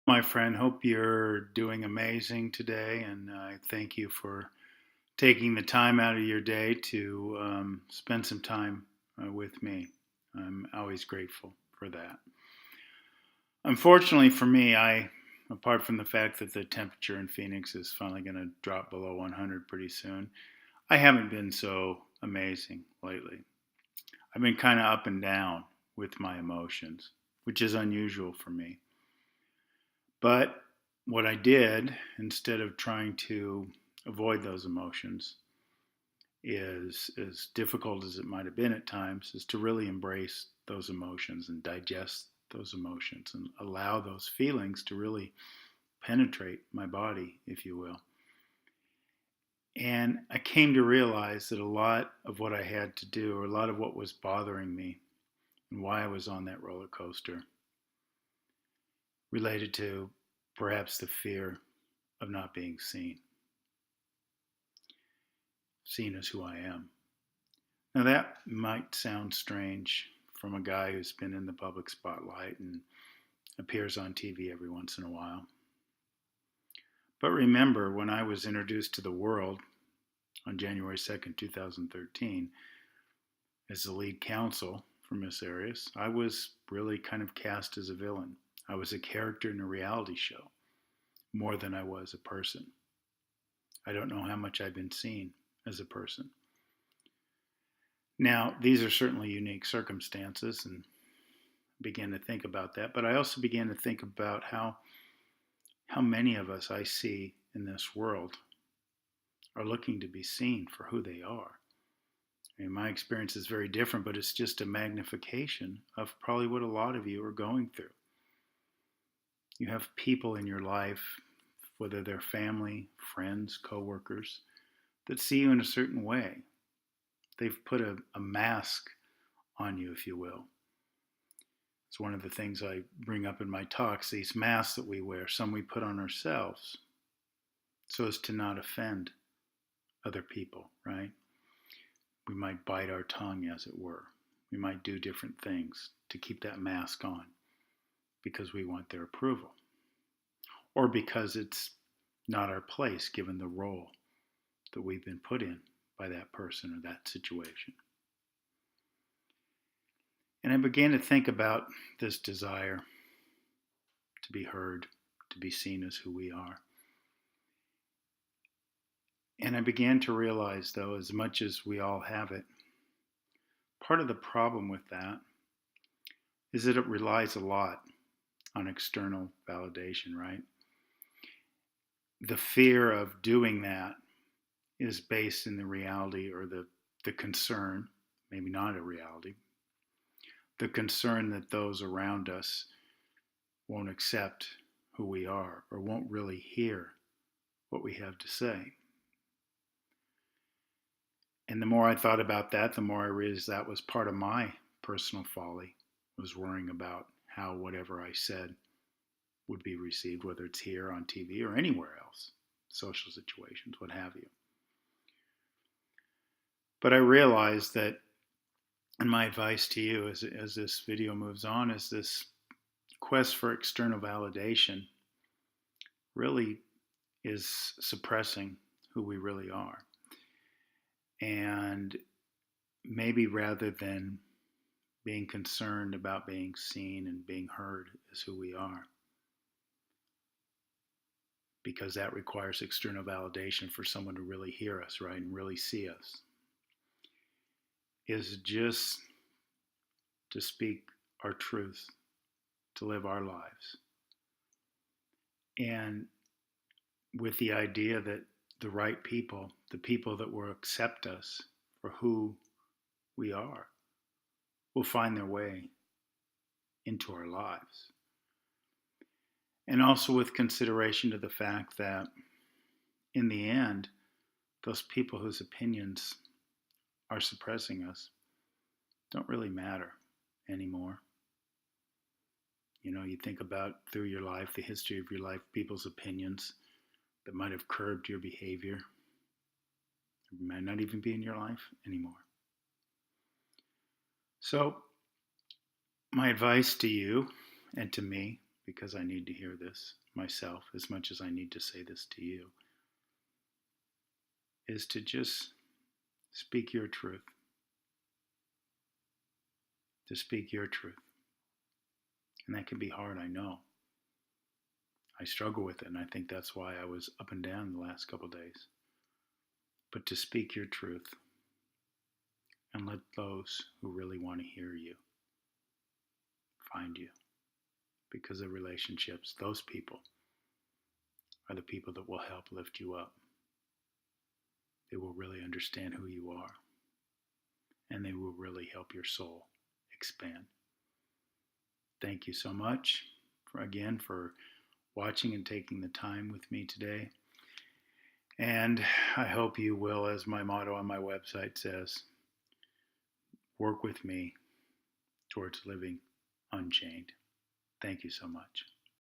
My friend, hope you're doing amazing today, and I thank you for taking the time out of your day to spend some time with me. I'm always grateful for that. Unfortunately for me, apart from the fact that the temperature in Phoenix is finally going to drop below 100 pretty soon, I haven't been so amazing lately. I've been kind of up and down with my emotions, which is unusual for me. But what I did, instead of trying to avoid those emotions, is as difficult as it might have been at times, is to really embrace those emotions and digest those emotions and allow those feelings to really penetrate my body, if you will. And I came to realize that a lot of what I had to do, or a lot of what was bothering me, and why I was on that roller coaster, related to perhaps the fear of not being seen as who I am. Now, that might sound strange from a guy who's been in the public spotlight and appears on TV every once in a while. But remember, when I was introduced to the world on January 2nd, 2013, as the lead counsel for Miss Arias, I was really kind of cast as a villain. I was a character in a reality show more than I was a person. I don't know how much I've been seen as a person. Now, these are certainly unique circumstances, and began to think about that. But I also began to think about how many of us I see in this world are looking to be seen for who they are. I mean, my experience is very different, but it's just a magnification of probably what a lot of you are going through. You have people in your life, whether they're family, friends, coworkers, that see you in a certain way. They've put a mask on you, if you will. It's one of the things I bring up in my talks, these masks that we wear, some we put on ourselves so as to not offend other people, right? We might bite our tongue, as it were. We might do different things to keep that mask on because we want their approval, or because it's not our place given the role that we've been put in by that person or that situation. And I began to think about this desire to be heard, to be seen as who we are. And I began to realize, though, as much as we all have it, part of the problem with that is that it relies a lot on external validation, right? The fear of doing that is based in the reality or the concern, maybe not a reality, the concern that those around us won't accept who we are or won't really hear what we have to say. And the more I thought about that, the more I realized that was part of my personal folly, was worrying about how whatever I said would be received, whether it's here on TV or anywhere else, social situations, what have you. But I realized that, and my advice to you as this video moves on, is this quest for external validation really is suppressing who we really are. And maybe rather than being concerned about being seen and being heard as who we are, because that requires external validation for someone to really hear us, right, and really see us, is just to speak our truth, to live our lives. And with the idea that the right people, the people that will accept us for who we are, will find their way into our lives. And also with consideration to the fact that in the end, those people whose opinions are suppressing us don't really matter anymore. You know, you think about through your life, the history of your life, people's opinions that might have curbed your behavior might not even be in your life anymore. So, my advice to you and to me because I need to hear this myself as much as I need to say this to you, is to just speak your truth. To speak your truth. And that can be hard, I know. I struggle with it, and I think that's why I was up and down the last couple of days. But to speak your truth and let those who really want to hear you find you. Because the relationships, those people, are the people that will help lift you up. They will really understand who you are, and they will really help your soul expand. Thank you so much for watching and taking the time with me today. And I hope you will, as my motto on my website says, work with me towards living unchained. Thank you so much.